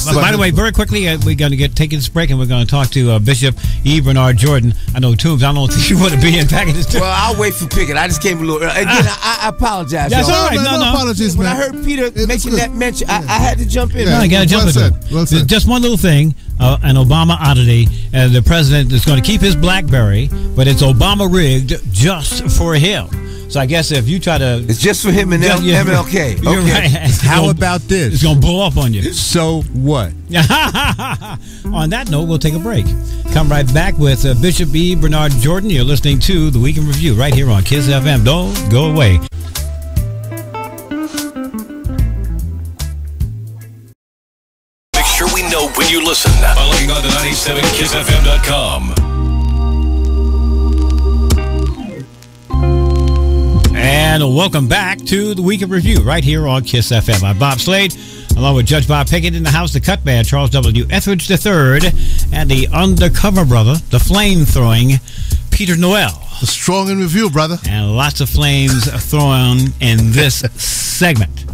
By the way, very quickly, we're going to take this break, and we're going to talk to Bishop E. Bernard Jordan. I know, Toombs, I don't think you want to be in packages. Well, I'll wait for Pickett. I just came a little early. Again, I apologize. That's all right. No apologies, when man. I heard Peter making that mention, I had to jump in. No, I got to jump into it. Well said. Just one little thing, an Obama oddity. The president is going to keep his BlackBerry, but it's Obama rigged just for him. So I guess if you try to... It's just for him and MLK. You're okay. right. How about this? It's going to blow up on you. So what? On that note, we'll take a break. Come right back with Bishop E. Bernard Jordan. You're listening to The Week in Review right here on KISS FM. Don't go away. Make sure we know when you listen by logging on to 97kissfm.com. And welcome back to The Week of Review right here on KISS FM. I'm Bob Slade, along with Judge Bob Pickett in the house, the cut man, Charles W. Etheridge III, and the undercover brother, the flame-throwing Peter Noel. Strong in review, brother. And lots of flames thrown in this segment.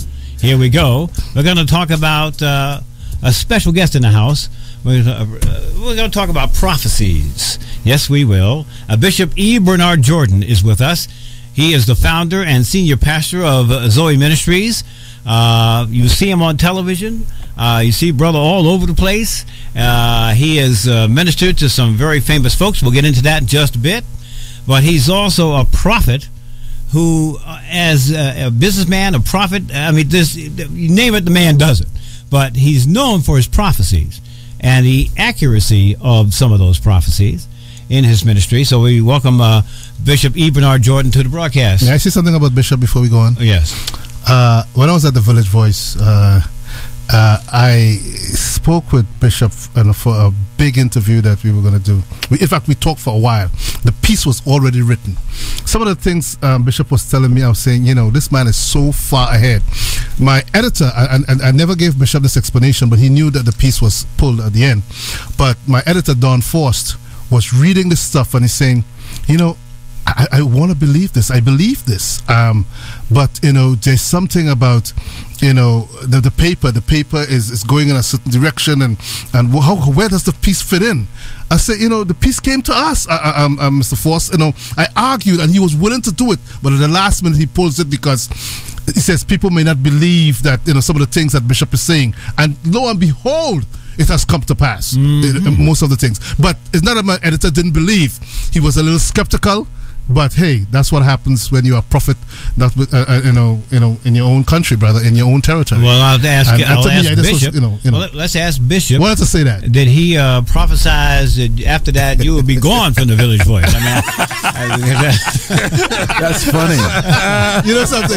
Here we go. We're going to talk about a special guest in the house. We're going to talk about prophecies. Yes, we will. Bishop E. Bernard Jordan is with us. He is the founder and senior pastor of Zoe Ministries. You see him on television. You see brother all over the place. He has ministered to some very famous folks. We'll get into that in just a bit. But he's also a prophet who, as a businessman, a prophet, I mean, you name it, the man does it. But he's known for his prophecies and the accuracy of some of those prophecies in his ministry. So we welcome Bishop E. Bernard Jordan to the broadcast. May I say something about Bishop before we go on? Yes. When I was at the Village Voice, I spoke with Bishop for a big interview that we were going to do. In fact, we talked for a while. The piece was already written. Some of the things Bishop was telling me, I was saying, this man is so far ahead. My editor, I never gave Bishop this explanation, but he knew that the piece was pulled at the end. But my editor, Don Forst, was reading this stuff and he's saying, I want to believe this. I believe this. But, there's something about, the paper. The paper is going in a certain direction and where does the piece fit in? I said, the piece came to us, Mr. Force. I argued and he was willing to do it. But at the last minute, he pulls it because he says people may not believe that, some of the things that Bishop is saying. And lo and behold, it has come to pass, most of the things. But it's not that my editor didn't believe. He was a little skeptical. But hey, that's what happens when you're a prophet, not with, in your own country, brother, in your own territory. Well, I'll ask Bishop. Well, let's ask Bishop. Wanted to say that. Did he prophesize that after that you would be gone from the Village Voice? That's funny. You know something.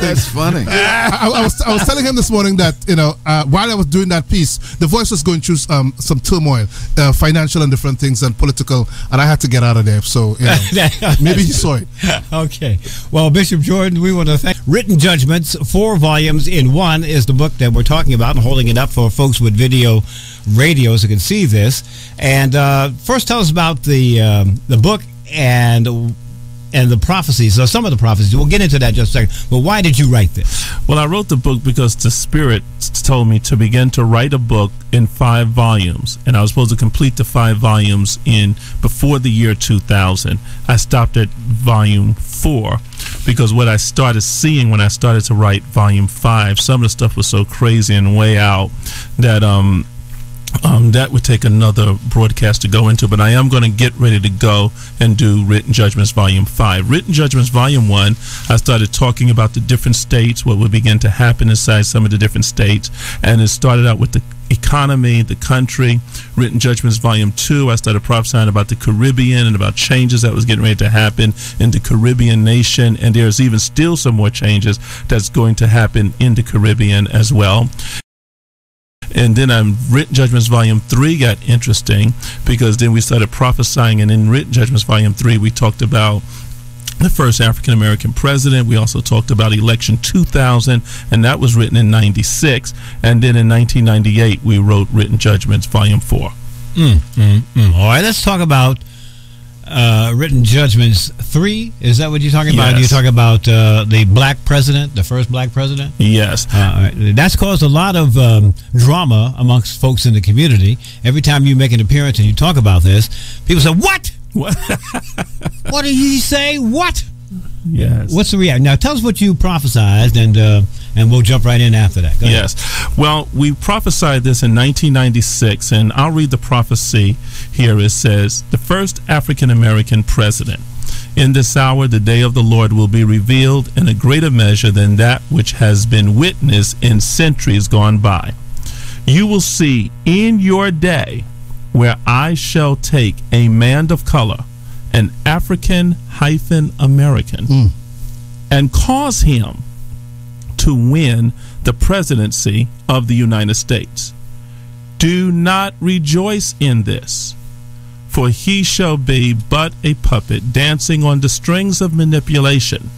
That's funny. I was telling him this morning that while I was doing that piece, the Voice was going through some turmoil, financial and different things, and political, and I had to get out of there. So. Maybe he saw it. Okay. Well, Bishop Jordan, we want to thank Written Judgments, 4 volumes in one is the book that we're talking about, and holding it up for folks with video radios who can see this. And first, tell us about the book and the prophecies. So some of the prophecies. We'll get into that in just a second. But why did you write this? Well, I wrote the book because the Spirit told me to begin to write a book in 5 volumes, and I was supposed to complete the 5 volumes before the year 2000. I stopped at volume 4 because what I started seeing when I started to write volume 5, some of the stuff was so crazy and way out that that would take another broadcast to go into, but I am going to get ready to go and do Written Judgments Volume 5. Written Judgments Volume 1, I started talking about the different states, what would begin to happen inside some of the different states, and it started out with the economy, the country. Written Judgments Volume 2, I started prophesying about the Caribbean and about changes that was getting ready to happen in the Caribbean nation, and there's even still some more changes that's going to happen in the Caribbean as well. And then Written Judgments Volume 3 got interesting because then we started prophesying, and in Written Judgments Volume 3 we talked about the first African-American president. We also talked about Election 2000, and that was written in 96. And then in 1998 we wrote Written Judgments Volume 4. All right, let's talk about Written Judgments 3. Is that what you're talking about? Yes. You're talking about the black president, the first black president? Yes. That's caused a lot of drama amongst folks in the community. Every time you make an appearance and you talk about this, people say, "What? What did he say? What?" Yes. What's the reaction? Now, tell us what you prophesied, and we'll jump right in after that. Go ahead. Yes. Well, we prophesied this in 1996, and I'll read the prophecy here. It says, "The first African-American president. In this hour, the day of the Lord will be revealed in a greater measure than that which has been witnessed in centuries gone by. You will see in your day where I shall take a man of color, an African-American, and cause him to win the presidency of the United States. Do not rejoice in this, for he shall be but a puppet dancing on the strings of manipulation,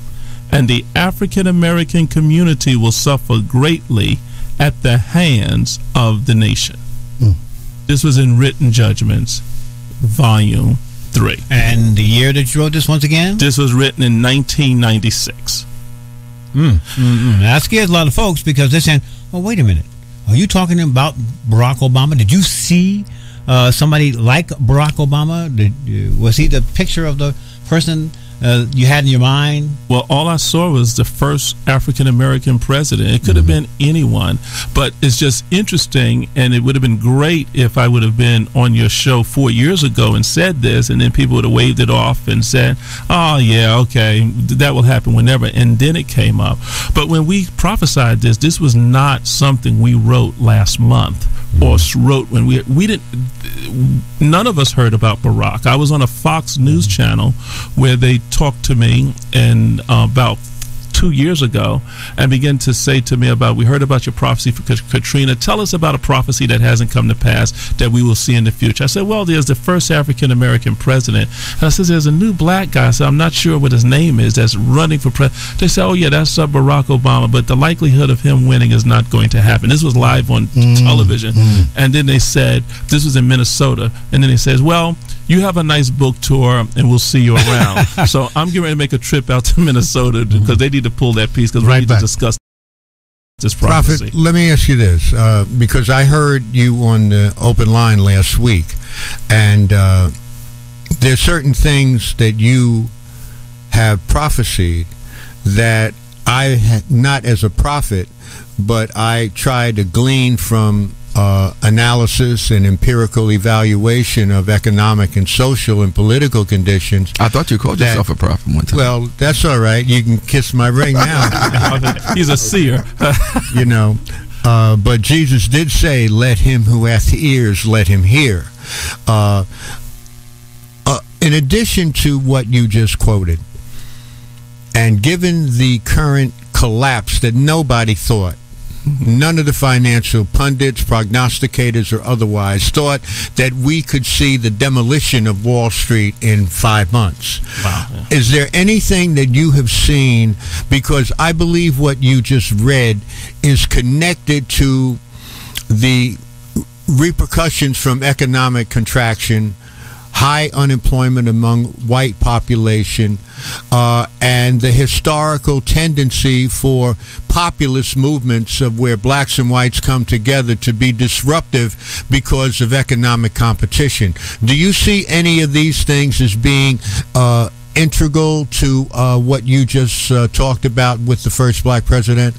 and the African-American community will suffer greatly at the hands of the nation." This was in Written Judgments, Volume 3. And the year that you wrote this once again? This was written in 1996. That scares a lot of folks because they're saying, "Well, wait a minute. Are you talking about Barack Obama? Did you see somebody like Barack Obama? Was he the picture of the person you had in your mind?" Well, all I saw was the first African-American president. It could have been anyone, but it's just interesting, and it would have been great if I would have been on your show 4 years ago and said this, and then people would have waved it off and said, "Oh, yeah, okay, that will happen whenever," and then it came up. But when we prophesied this was not something we wrote last month. Or wrote when we didn't. None of us heard about Barack. I was on a Fox News channel where they talked to me and about 2 years ago and began to say to me about, "We heard about your prophecy for Katrina. Tell us about a prophecy that hasn't come to pass that we will see in the future." I said, "Well, there's the first African-American president." And I said, "There's a new black guy." I said, "I'm not sure what his name is that's running for president." They said, "Oh, yeah, that's Barack Obama, but the likelihood of him winning is not going to happen." This was live on television. And then they said, this was in Minnesota, and then they says, "Well, you have a nice book tour, and we'll see you around." So I'm getting ready to make a trip out to Minnesota because they need to pull that piece because we need to discuss this prophecy. Prophet, let me ask you this, because I heard you on the open line last week, and there's certain things that you have prophesied that I, not as a prophet, but I try to glean from analysis and empirical evaluation of economic and social and political conditions. I thought you called yourself a prophet one time. Well, that's all right. You can kiss my ring now. He's a seer. You know, but Jesus did say, "Let him who hath ears, let him hear." In addition to what you just quoted, and given the current collapse that nobody thought, none of the financial pundits, prognosticators, or otherwise thought that we could see the demolition of Wall Street in 5 months. Wow. Is there anything that you have seen? Because I believe what you just read is connected to the repercussions from economic contraction, high unemployment among white population, and the historical tendency for populist movements of where blacks and whites come together to be disruptive because of economic competition. Do you see any of these things as being integral to what you just talked about with the first black president?